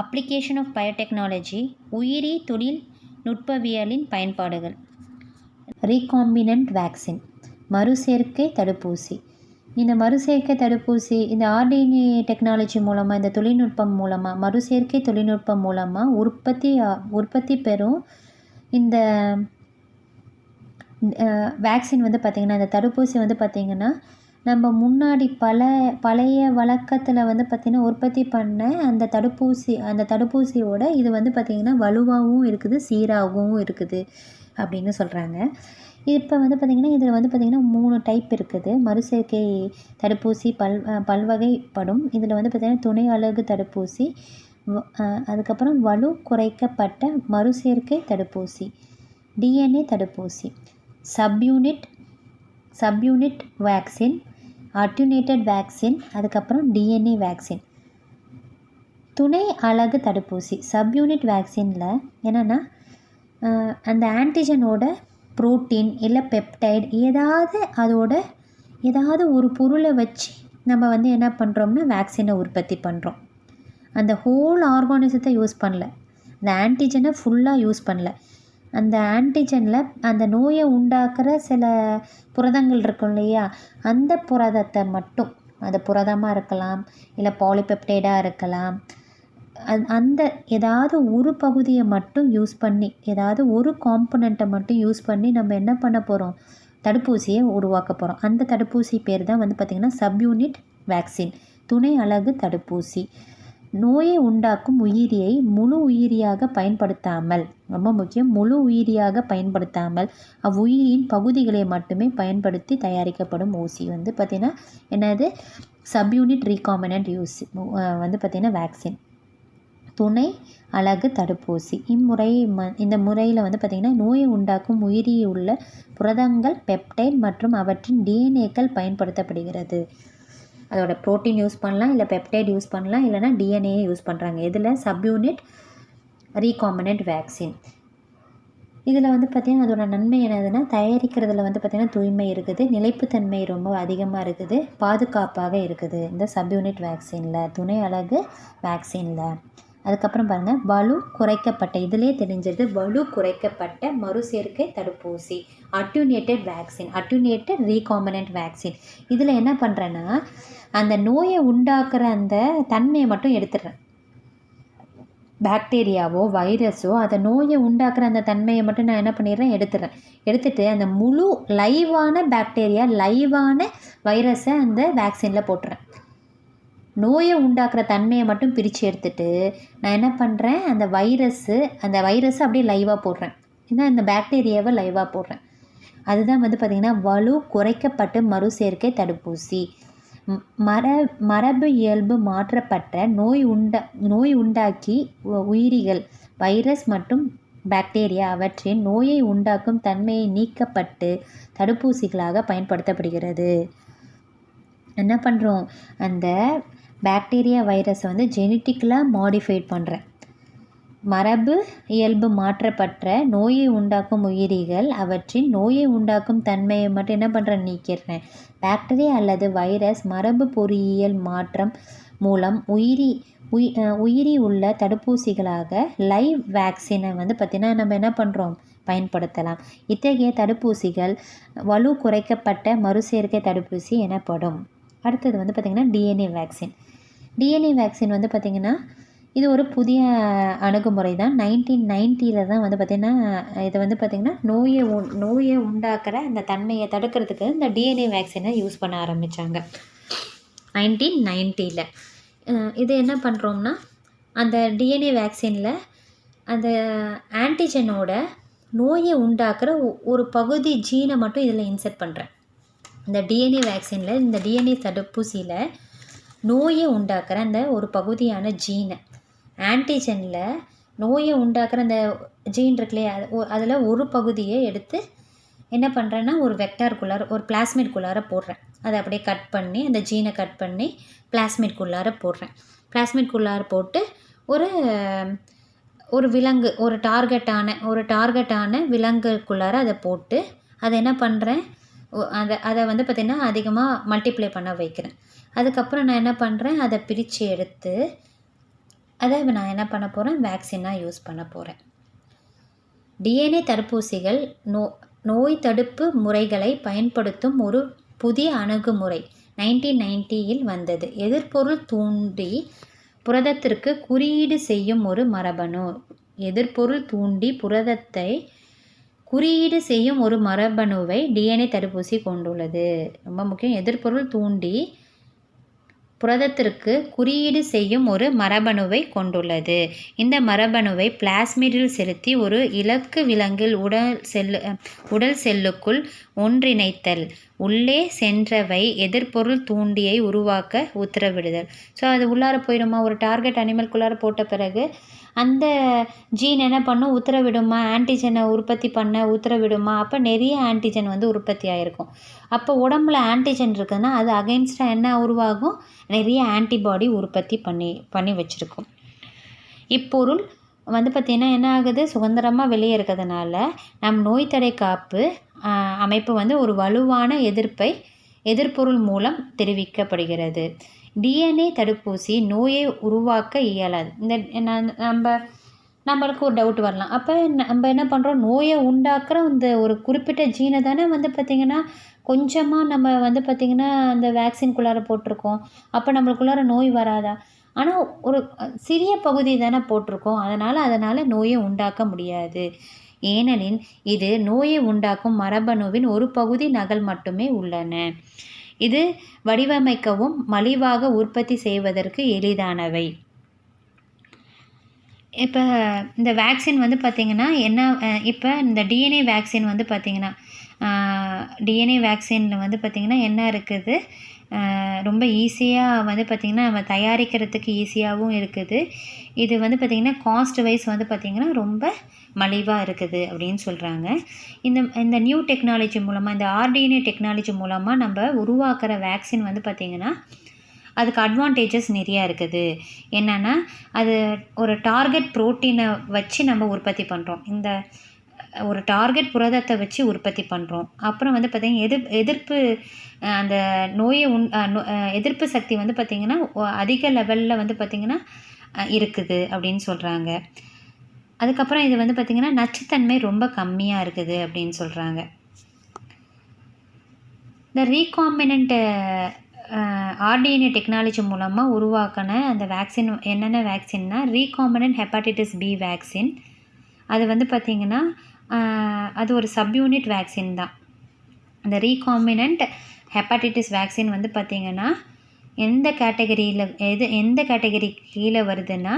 Application of biotechnology உயிரி தொழில்நுட்பவியலின் பயன்பாடுகள். Recombinant vaccine மறுசேர்க்கை தடுப்பூசி. இந்த மறுசேர்க்கை தடுப்பூசி இந்த ஆர்டிஎன்ஏ டெக்னாலஜி மூலமாக, இந்த தொழில்நுட்பம் மூலமாக, மறுசேர்க்கை தொழில்நுட்பம் மூலமாக உற்பத்தி பெறும் இந்த வேக்சின் வந்து பார்த்திங்கன்னா, இந்த தடுப்பூசி வந்து பார்த்திங்கன்னா, நம்ம முன்னாடி பழைய வழக்கத்தில் வந்து பார்த்திங்கன்னா உற்பத்தி பண்ண அந்த தடுப்பூசியோட இது வந்து பார்த்திங்கன்னா வலுவாகவும் இருக்குது, சீராகவும் இருக்குது அப்படின்னு சொல்கிறாங்க. இப்போ வந்து பார்த்திங்கன்னா இதில் வந்து பார்த்திங்கன்னா 3 டைப் இருக்குது. மறுசேர்க்கை தடுப்பூசி பல்வகைப்படும். இதில் வந்து பார்த்திங்கன்னா துணை அலகு தடுப்பூசி, அதுக்கப்புறம் வலு குறைக்கப்பட்ட மறுசேர்க்கை தடுப்பூசி, டிஎன்ஏ தடுப்பூசி, சப்யூனிட் வேக்சின், அட்யூனேட்டட் வேக்சின், அதுக்கப்புறம் டிஎன்ஏ வேக்சின். துணை அலகு தடுப்பூசி சப்யூனிட் வேக்சினில் என்னென்னா அந்த ஆன்டிஜனோட புரோட்டீன் இல்லை பெப்டைட் ஏதாவது ஒரு பொருளை வச்சு நம்ம வந்து என்ன பண்ணுறோம்னா வேக்சினை உற்பத்தி பண்ணுறோம். அந்த ஹோல் ஆர்கானிசத்தை யூஸ் பண்ணல, அந்த ஆன்டிஜனை ஃபுல்லாக யூஸ் பண்ணல. அந்த ஆன்டிஜனில் அந்த நோயை உண்டாக்குற சில புரதங்கள் இருக்கும் இல்லையா, அந்த புரதத்தை மட்டும், அது புரதமாக இருக்கலாம் இல்லை பாலிபெப்டைடாக இருக்கலாம், அந்த ஏதாவது ஒரு பகுதியை மட்டும் யூஸ் பண்ணி, ஏதாவது ஒரு காம்பனண்ட்டை மட்டும் யூஸ் பண்ணி நம்ம என்ன பண்ண போகிறோம், தடுப்பூசியை உருவாக்க போகிறோம். அந்த தடுப்பூசி பேர் தான் வந்து பார்த்திங்கன்னா சப்யூனிட் வேக்சின், துணை அலகு தடுப்பூசி. நோயை உண்டாக்கும் உயிரியை முழு உயிரியாக பயன்படுத்தாமல், ரொம்ப முக்கியம், முழு உயிரியாக பயன்படுத்தாமல் அவ்வுயிரியின் பகுதிகளை மட்டுமே பயன்படுத்தி தயாரிக்கப்படும் ஊசி வந்து பார்த்திங்கன்னா என்னது, சப்யூனிட் ரீகாம்பினன்ட் யூசி வந்து பார்த்திங்கன்னா வேக்சின், துணை அலகு தடுப்பூசி. இந்த முறையில் வந்து பார்த்திங்கன்னா நோயை உண்டாக்கும் உயிரியில் உள்ள புரதங்கள், பெப்டைட் மற்றும் அவற்றின் டிஎன்ஏக்கள் பயன்படுத்தப்படுகிறது. அதோட புரோட்டீன் யூஸ் பண்ணலாம், இல்லை பெப்டைட் யூஸ் பண்ணலாம், இல்லைனா டிஎன்ஏ யூஸ் பண்ணுறாங்க. இதில் சப்யூனிட் ரீகாம்பினன்ட் வேக்சின். இதில் வந்து பார்த்திங்கன்னா அதோட நன்மை என்னதுன்னா, தயாரிக்கிறதுல வந்து பார்த்திங்கன்னா தூய்மை இருக்குது, நிலைப்புத்தன்மை ரொம்ப அதிகமாக இருக்குது, பாதுகாப்பாக இருக்குது இந்த சப்யூனிட் வேக்சினில், துணை அலகு வேக்சினில். அதுக்கப்புறம் பாருங்கள், வலு குறைக்கப்பட்ட, இதிலே தெரிஞ்சது வலு குறைக்கப்பட்ட மறுசேர்க்கை தடுப்பூசி, அட்யூனேட்டட் வேக்சின், அட்யூனேட்டட் ரீகாம்பினன்ட் வேக்சின். இதில் என்ன பண்ணுறேன்னா அந்த நோயை உண்டாக்குற அந்த தன்மையை மட்டும் எடுத்துடுறேன். பாக்டீரியாவோ வைரஸோ அந்த நோயை உண்டாக்குற அந்த தன்மையை மட்டும் நான் என்ன பண்ணிடுறேன், எடுத்துட்டு அந்த முழு லைவான பாக்டீரியா, லைவான வைரஸை அந்த வேக்சினில் போட்டுறேன். நோயை உண்டாக்குற தன்மையை மட்டும் பிரித்து எடுத்துட்டு நான் என்ன பண்ணுறேன், அந்த வைரஸை அப்படியே லைவாக போடுறேன், ஏன்னா இந்த பாக்டீரியாவை லைவாக போடுறேன். அதுதான் வந்து பார்த்திங்கன்னா வலு குறைக்கப்பட்ட மறுசேர்க்கை தடுப்பூசி. மரபு இயல்பு மாற்றப்பட்ட நோய் உண்டாக்கி உயிரிகள், வைரஸ் மற்றும் பாக்டீரியா அவற்றின் நோயை உண்டாக்கும் தன்மையை நீக்கப்பட்டு தடுப்பூசிகளாக பயன்படுத்தப்படுகிறது. என்ன பண்ணுறோம், அந்த பாக்டீரியா வைரஸை வந்து ஜெனட்டிக்கலாக மாடிஃபைட் பண்ணுறேன். மரபு இயல்பு மாற்றப்பட்ட நோயை உண்டாக்கும் உயிரிகள் அவற்றின் நோயை உண்டாக்கும் தன்மையை மட்டும் என்ன பண்ணுறேன், நீக்கிடுறேன். பாக்டீரியா அல்லது வைரஸ் மரபு பொறியியல் மாற்றம் மூலம் உயிரி உள்ள தடுப்பூசிகளாக லைவ் வேக்சினை வந்து பார்த்திங்கன்னா நம்ம என்ன பண்ணுறோம், பயன்படுத்தலாம். இத்தகைய தடுப்பூசிகள் வலு குறைக்கப்பட்ட மறுசேர்க்கை தடுப்பூசி எனப்படும். அடுத்தது வந்து பார்த்திங்கன்னா டிஎன்ஏ வேக்சின். டிஎன்ஏ வேக்சின் வந்து பார்த்திங்கன்னா இது ஒரு புதிய அணுகுமுறை தான். 1990 தான் வந்து பார்த்திங்கன்னா இதை வந்து பார்த்திங்கன்னா நோயை உண்டாக்குற அந்த தன்மையை தடுக்கிறதுக்கு இந்த டிஎன்ஏ வேக்சினை யூஸ் பண்ண ஆரம்பித்தாங்க 1990. இது என்ன பண்ணுறோம்னா, அந்த டிஎன்ஏ வேக்சினில் அந்த ஆன்டிஜனோட நோயை உண்டாக்குற ஒரு பகுதி ஜீனை மட்டும் இதில் இன்செர்ட் பண்ணுறேன். இந்த டிஎன்ஏ வேக்சினில், இந்த டிஎன்ஏ தடுப்பூசியில் நோயை உண்டாக்குற அந்த ஒரு பகுதியான ஜீனை, ஆன்டிஜனில் நோயை உண்டாக்குற அந்த ஜீன் இருக்குல்லையே, அதில் ஒரு பகுதியை எடுத்து என்ன பண்ணுறேன்னா ஒரு வெக்டாருக்குள்ளார, ஒரு பிளாஸ்மிட்குள்ளார போடுறேன். அதை அப்படியே கட் பண்ணி, அந்த ஜீனை கட் பண்ணி பிளாஸ்மிட்குள்ளார போடுறேன். பிளாஸ்மிட்குள்ளார போட்டு ஒரு விலங்கு, ஒரு டார்கெட்டான விலங்குக்குள்ளார அதை போட்டு அதை என்ன பண்ணுறேன், அதை வந்து பார்த்திங்கன்னா அதிகமாக மல்டிப்ளை பண்ண வைக்கிறேன். அதுக்கப்புறம் நான் என்ன பண்ணுறேன், அதை பிரித்து எடுத்து அதை நான் என்ன பண்ண போகிறேன், வேக்சினாக யூஸ் பண்ண போகிறேன். டிஎன்ஏ தடுப்பூசிகள் நோய் தடுப்பு முறைகளை பயன்படுத்தும் ஒரு புதிய அணுகுமுறை 1990 வந்தது. எதிர்ப்பொருள் தூண்டி புரதத்திற்கு குறியீடு செய்யும் ஒரு மரபணு. எதிர்ப்பொருள் தூண்டி புரதத்தை குறியீடு செய்யும் ஒரு மரபணுவை டிஎன்ஏ தடுப்பூசி கொண்டுள்ளது. ரொம்ப முக்கியம். எதிர்ப்பொருள் தூண்டி புரதத்திற்கு குறியீடு செய்யும் ஒரு மரபணுவை கொண்டுள்ளது. இந்த மரபணுவை பிளாஸ்மிடில் செலுத்தி ஒரு இலக்கு விலங்கில் உடல் செல்லுக்குள் ஒன்றிணைத்தல். உள்ளே சென்றவை எதிர்ப்பொருள் தூண்டியை உருவாக்க உத்தரவிடுதல். ஸோ அது உள்ளார போயிடுமா, ஒரு டார்கெட் அனிமல்குள்ளார போட்ட பிறகு அந்த ஜீன் என்ன பண்ணும், உத்தரவிடுமா, ஆன்டிஜனை உற்பத்தி பண்ண உத்தரவிடுமா. அப்போ நிறைய ஆன்டிஜன் உற்பத்தி ஆகிருக்கும். அப்போ உடம்புல ஆன்டிஜன் இருக்குதுன்னா அது அகெயின்ஸ்டாக என்ன உருவாகும், நிறைய ஆன்டிபாடி உற்பத்தி பண்ணி வச்சுருக்கும். இப்பொருள் பார்த்திங்கன்னா என்ன ஆகுது, சுதந்திரமாக வெளியே இருக்கிறதுனால நம் நோய் தடை காப்பு அமைப்பு ஒரு வலுவான எதிர்ப்பொருள் மூலம் தெரிவிக்கப்படுகிறது. டிஎன்ஏ தடுப்பூசி நோயை உருவாக்க இயலாது. நம்மளுக்கு ஒரு டவுட் வரலாம். அப்போ நம்ம என்ன பண்ணுறோம், நோயை உண்டாக்குற இந்த ஒரு குறிப்பிட்ட ஜீனை தானே பார்த்திங்கன்னா கொஞ்சமாக நம்ம பார்த்திங்கன்னா அந்த வேக்சின்குள்ளார போட்டிருக்கோம். அப்போ நம்மளுக்குள்ளார நோய் வராதா? ஆனால் ஒரு சிறிய பகுதி தானே போட்டிருக்கோம். அதனால் நோயை உண்டாக்க முடியாது. ஏனெனில் இது நோயை உண்டாக்கும் மரபணுவின் ஒரு பகுதி நகல் மட்டுமே உள்ளன. இது வடிவமைக்கவும் மலிவாக உற்பத்தி செய்வதற்கு எளிதானவை. இப்போ இந்த வேக்சின் பார்த்திங்கன்னா என்ன, இப்போ இந்த டிஎன்ஏ வேக்சின் பார்த்திங்கன்னா டிஎன்ஏ வேக்சினில் பார்த்திங்கன்னா என்ன இருக்குது, ரொம்ப ஈஸியாக பார்த்திங்கன்னா நம்ம தயாரிக்கிறதுக்கு ஈஸியாகவும் இருக்குது. இது பார்த்திங்கன்னா காஸ்ட் வைஸ் பார்த்திங்கன்னா ரொம்ப மலிவாக இருக்குது அப்படின்னு சொல்கிறாங்க. இந்த நியூ டெக்னாலஜி மூலமாக, இந்த ஆர்டிஎன்ஏ டெக்னாலஜி மூலமாக நம்ம உருவாக்குற வேக்சின் பார்த்திங்கன்னா அதுக்கு அட்வான்டேஜஸ் நிறையா இருக்குது. என்னென்னா அது ஒரு டார்கெட் ப்ரோட்டீனை வச்சு நம்ம உற்பத்தி பண்ணுறோம். இந்த ஒரு டார்கெட் புரதத்தை வச்சு உற்பத்தி பண்ணுறோம். அப்புறம் பார்த்திங்கன்னா எதிர்ப்பு அந்த நோயை எதிர்ப்பு சக்தி பார்த்திங்கன்னா அதிக லெவலில் பார்த்திங்கன்னா இருக்குது அப்படின்னு சொல்கிறாங்க. அதுக்கப்புறம் இது பார்த்திங்கன்னா நச்சுத்தன்மை ரொம்ப கம்மியாக இருக்குது அப்படின்னு சொல்கிறாங்க. இந்த ரீகாம்பினண்ட் ஆர்டிஎன்ஏ டெக்னாலஜி மூலமாக உருவாக்கின அந்த வேக்சின் என்னென்ன வேக்சின்னா, ரீகாம்பினண்ட் ஹெப்பாட்டிட்டிஸ் பி வேக்சின். அது பார்த்திங்கன்னா அது ஒரு சப்யூனிட் வேக்சின் தான். அந்த ரீகாம்பினண்ட் ஹெப்பாட்டிட்டிஸ் வேக்சின் பார்த்திங்கன்னா எந்த கேட்டகரி கீழே வருதுன்னா,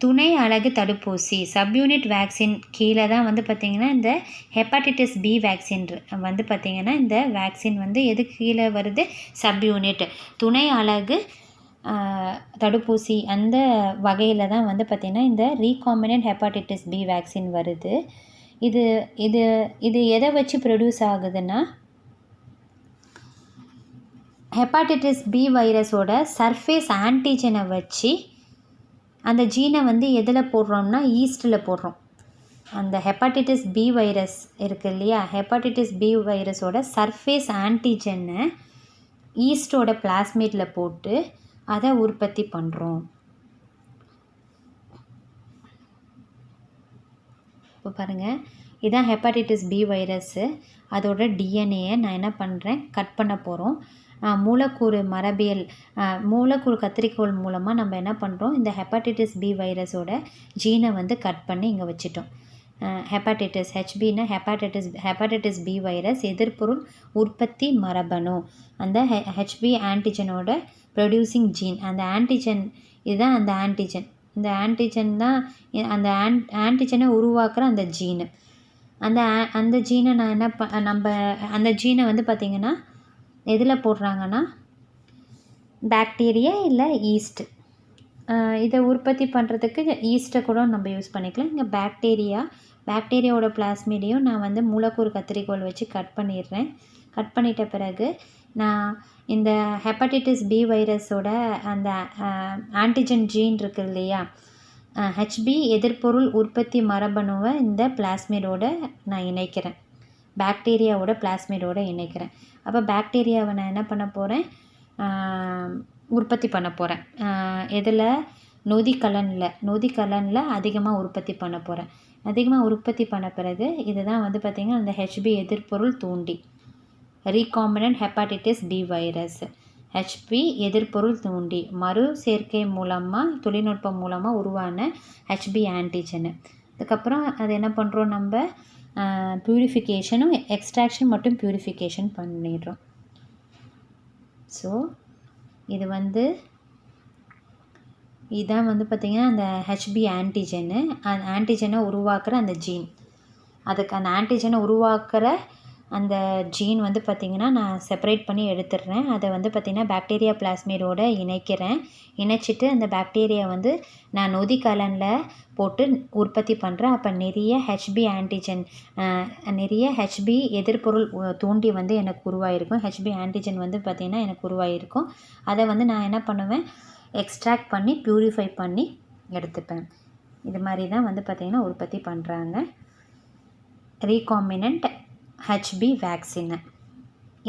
துணை அலகு தடுப்பூசி சப்யூனிட் வேக்சின் கீழே தான் பார்த்திங்கன்னா இந்த ஹெப்பாட்டிட்டிஸ் பி வேக்சின் பார்த்திங்கன்னா இந்த வேக்சின் எது கீழே வருது, சப்யூனிட் துணை அலகு தடுப்பூசி அந்த வகையில் தான் பார்த்திங்கன்னா இந்த ரீகாம்பினண்ட் ஹெப்பாட்டிட்டிஸ் பி வேக்சின் வருது. இது இது இது எதை வச்சு ப்ரொடியூஸ் ஆகுதுன்னா, ஹெப்பாட்டிட்டிஸ் பி வைரஸோட சர்ஃபேஸ் ஆன்டிஜனை வச்சு அந்த ஜீனை எதில் போடுறோம்னா ஈஸ்ட்டில் போடுறோம். அந்த ஹெப்பாட்டிட்டிஸ் பி வைரஸ் இருக்குது இல்லையா, ஹெப்பாட்டிட்டிஸ் பி வைரஸோட சர்ஃபேஸ் ஆன்டிஜனை ஈஸ்டோட பிளாஸ்மிடில் போட்டு அதை உற்பத்தி பண்ணுறோம். இப்போ பாருங்கள், இதுதான் ஹெப்பாட்டிட்டிஸ் பி வைரஸ்ஸு. அதோட டிஎன்ஏயை நான் என்ன பண்ணுறேன், கட் பண்ண போகிறோம். மூலக்கூறு கத்திரிக்கோள் மூலமாக நம்ம என்ன பண்ணுறோம், இந்த ஹெப்பாட்டிட்டிஸ் பி வைரஸோட ஜீனை கட் பண்ணி இங்கே வச்சிட்டோம். ஹெப்பாட்டிட்டிஸ் ஹெச்பின்னா ஹெப்பாட்டிட்டிஸ் பி வைரஸ் எதிர்ப்பொருள் உற்பத்தி மரபணு. அந்த ஹெச்பி ஆன்டிஜனோட ப்ரொடியூசிங் ஜீன். அந்த ஆன்டிஜன் இதுதான் அந்த ஆன்டிஜன். இந்த ஆன்டிஜன் தான் அந்த ஆன்டிஜனை உருவாக்குற அந்த ஜீனு. அந்த ஜீனை நான் நம்ம அந்த ஜீனை பார்த்திங்கன்னா எதில் போடுறாங்கன்னா, பாக்டீரியா இல்லை ஈஸ்ட். இதை உற்பத்தி பண்ணுறதுக்கு ஈஸ்ட்டை கூட நம்ம யூஸ் பண்ணிக்கலாம். இங்கே பாக்டீரியாவோட பிளாஸ்மிடையும் நான் மூலக்கூறு கத்திரிக்கோள் வச்சு கட் பண்ணிடுறேன். கட் பண்ணிட்ட பிறகு நான் இந்த ஹெப்பாட்டிட்டிஸ் பி வைரஸோட அந்த ஆன்டிஜன் ஜீன் இருக்குது இல்லையா, ஹெச்பி எதிர்ப்பொருள் உற்பத்தி மரபணுவை இந்த பிளாஸ்மிடோட நான் இணைக்கிறேன். பாக்டீரியாவோட பிளாஸ்மிடோடு இணைக்கிறேன். அப்போ பாக்டீரியாவை நான் என்ன பண்ண போகிறேன், உற்பத்தி பண்ண போகிறேன். இதில் நொதிக்கலனில் அதிகமாக உற்பத்தி பண்ண போகிறேன். அதிகமாக உற்பத்தி பண்ண பிறகு இதுதான் வந்து பார்த்திங்கன்னா அந்த ஹெச்பி எதிர்ப்பொருள் தூண்டி, ரீகாம்பினன்ட் ஹெப்பாட்டிட்டிஸ் பி வைரஸ், ஹெச்பி எதிர்ப்பொருள் தூண்டி மறு சேர்க்கை மூலமாக தொழில்நுட்பம் மூலமாக உருவான ஹெச்பி ஆன்டிஜெனு. அதுக்கப்புறம் அது என்ன பண்ணுறோம், நம்ம ப்யூரிஃபிகேஷனும் எக்ஸ்ட்ராக்ஷன் மற்றும் ப்யூரிஃபிகேஷன் பண்ணிடுறோம். ஸோ இது வந்து இதான் வந்து பார்த்திங்கன்னா அந்த ஹெச்பி ஆன்டிஜெனு. அந்த ஆன்டிஜெனை உருவாக்குற அந்த ஜீன், அதுக்கு அந்த ஆன்டிஜெனை உருவாக்குற அந்த ஜீன் வந்து பார்த்திங்கன்னா நான் செப்பரேட் பண்ணி எடுத்துடுறேன். அதை வந்து பார்த்திங்கன்னா பாக்டீரியா பிளாஸ்மிடோட இணைச்சிட்டு அந்த பாக்டீரியா வந்து நான் நொதிக்கலனில் போட்டு உற்பத்தி பண்ணுறேன். அப்போ நிறைய ஹெச்பி ஆன்டிஜென், நிறைய ஹெச்பி எதிர்ப்பொருள் தூண்டி வந்து எனக்கு உருவாகிருக்கும். ஹெச்பி ஆன்டிஜென் வந்து பார்த்திங்கன்னா எனக்கு உருவாகிருக்கும். அதை வந்து நான் என்ன பண்ணுவேன், எக்ஸ்ட்ராக்ட் பண்ணி ப்யூரிஃபை பண்ணி எடுத்துப்பேன். இது மாதிரி தான் வந்து பார்த்திங்கன்னா உற்பத்தி பண்ணுறாங்க ரீகாம்பினன்ட் ஹெச்பி வேக்சின்.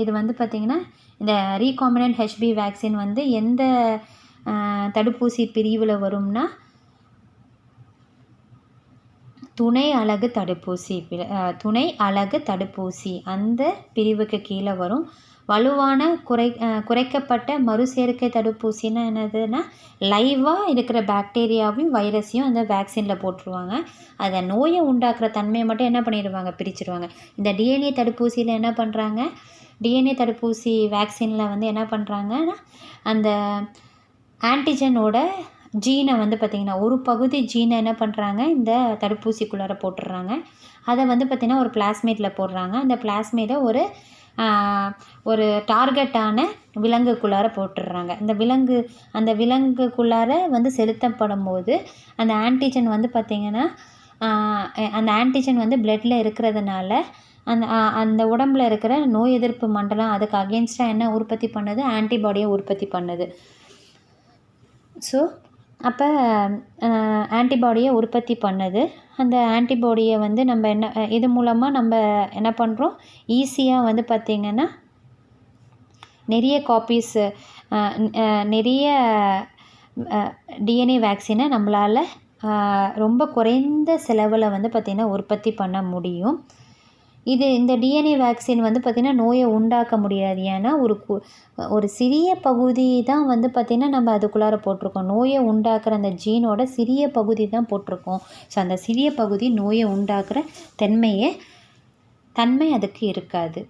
இது வந்து பார்த்திங்கன்னா இந்த ரீகாம்பினன்ட் ஹெச்பி வேக்சின் வந்து எந்த தடுப்பூசி பிரிவில் வரும்னா துணை அலகு தடுப்பூசி அந்த பிரிவுக்கு கீழே வரும். வலுவான குறைக்கப்பட்ட மறுசேர்க்கை தடுப்பூசின்னா என்னதுன்னா லைவாக இருக்கிற பாக்டீரியாவையும் வைரஸையும் அந்த வேக்சினில் போட்டுருவாங்க. அதை நோயை உண்டாக்குற தன்மையை மட்டும் என்ன பண்ணிடுவாங்க, பிரிச்சுடுவாங்க. இந்த டிஎன்ஏ தடுப்பூசியில் என்ன பண்ணுறாங்க, டிஎன்ஏ தடுப்பூசி வேக்சினில் வந்து என்ன பண்ணுறாங்கன்னா அந்த ஆன்டிஜனோட ஜீனை வந்து பார்த்திங்கன்னா ஒரு பகுதி ஜீனை என்ன பண்ணுறாங்க இந்த தடுப்பூசிக்குள்ளார போட்டுடுறாங்க. அதை வந்து பார்த்திங்கன்னா ஒரு பிளாஸ்மேட்டில் போடுறாங்க. அந்த பிளாஸ்மேட்டை ஒரு டார்கெட்டான விலங்குக்குள்ளார போட்டுடுறாங்க. அந்த விலங்குக்குள்ளார வந்து செலுத்தப்படும் போது அந்த ஆன்டிஜன் வந்து பார்த்திங்கன்னா அந்த ஆன்டிஜன் வந்து பிளட்டில் இருக்கிறதுனால அந்த உடம்புல இருக்கிற நோய் எதிர்ப்பு மண்டலம் அதுக்கு அகெயின்ஸ்டாக என்ன உற்பத்தி பண்ணுது, ஆன்டிபாடியை உற்பத்தி பண்ணுது. ஸோ அப்போ ஆன்டிபாடியை உற்பத்தி பண்ணுது. அந்த ஆன்டிபாடியை வந்து நம்ம இது மூலமாக நம்ம என்ன பண்ணுறோம், ஈஸியாக வந்து பார்த்திங்கன்னா நிறைய காப்பீஸ் நிறைய டிஎன்ஏ வேக்சினை நம்மளால் ரொம்ப குறைந்த செலவில் வந்து பார்த்திங்கன்னா உற்பத்தி பண்ண முடியும். இந்த டிஎன்ஏ வேக்சின் வந்து பார்த்திங்கன்னா நோயை உண்டாக்க முடியாது. ஏன்னா ஒரு சிறிய பகுதி தான் வந்து பார்த்திங்கன்னா நம்ம அதுக்குள்ளார போட்டிருக்கோம். நோயை உண்டாக்குற அந்த ஜீனோட சிறிய பகுதி தான் போட்டிருக்கோம். ஸோ அந்த சிறிய பகுதி நோயை உண்டாக்குற தன்மை அதுக்கு இருக்காது.